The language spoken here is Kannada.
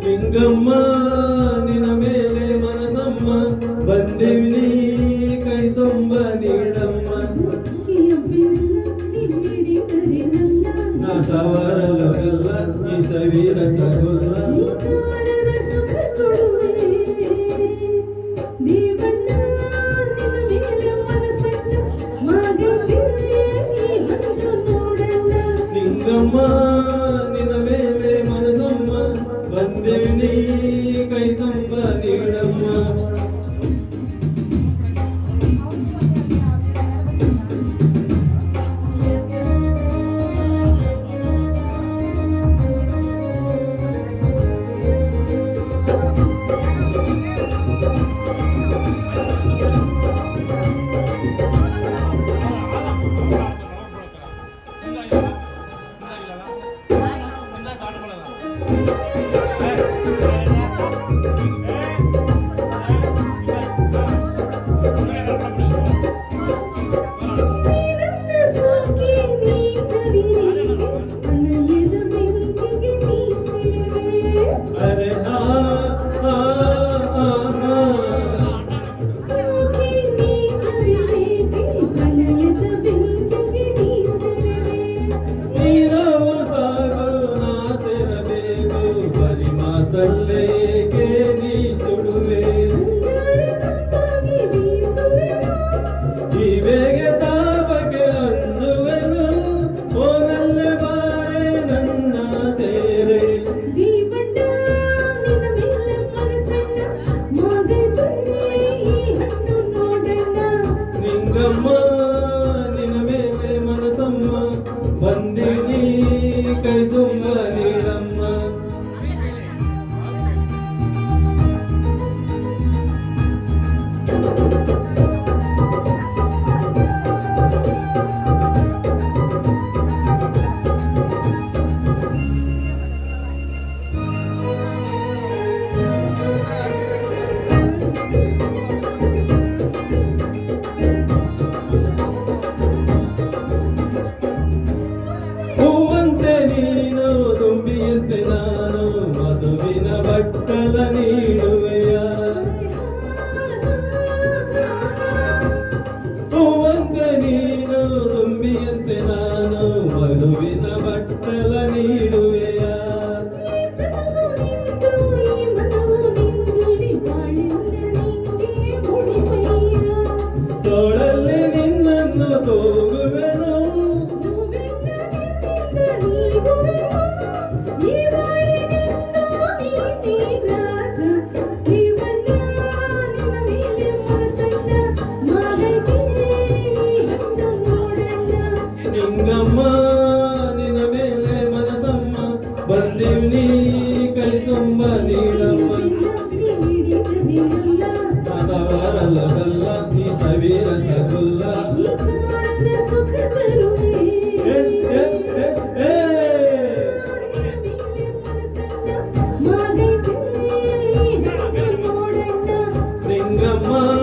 ಗಂಗಮ್ಮ ನಿನ ಮೇಲೆ ಮನಸಮ್ಮ ಬಂದಿವ್ನಿ ಕೈ ತುಂಬ ನೀಡಮ್ಮ ನಾ ಸವಾರಲ್ಲ ಈ ಸವೀರ ಸಗುಲ್ಲ ನಿಂಗಮ್ಮ ನಿನ ಮೇಲೆ ಮನಸಮ್ಮ ಬಂದಿವ್ನಿ ಕೈ ತುಂಬ ನೀಡಮ್ಮ ತಲ್ಲೇಗೆ ನೀ ಸುಡುವೆ ಇವೆಗೆ ತಾಪಗೆ ಅಂದುವೆನು ಓನಲ್ಲೇ ಬಾರೆ ನನ್ನ ಸೇರೆ ನಿಂಗಮ್ಮ ನಿನ ಮೇಲೆ ಮನಸಮ್ಮ ಬಂದಿನಿ ಕೈ ತುಂಬ ನೀಡಮ್ಮ ಹೂವಂತೆ ನೀನು ತುಂಬಿಯಂತೆ ನಾನು ಮಧುವಿನ ಬಟ್ಟಲ ನೀಡುವೆಯ ಹೂವಂತೆ ನೀನು ತುಂಬಿಯಂತೆ ನಾನು ಮಧುವಿನ ಬಟ್ಟಲ ನೀಡುವೆಯ ತೋಳಲ್ಲಿ ನಿನ್ನನ್ನು ತೋಗುವೆನು ನಿಂಗಮ್ಮ ನಿನ ಮೇಲೆ ಮನಸಮ್ಮ ಬಂದಿವ್ನಿ ಕೈ ತುಂಬ ನೀಡಮ್ಮ ಸವಾರಲ್ಲ ಈ ಸವೀರ ಸಗುಲ್ಲ ನಿಂಗಮ್ಮ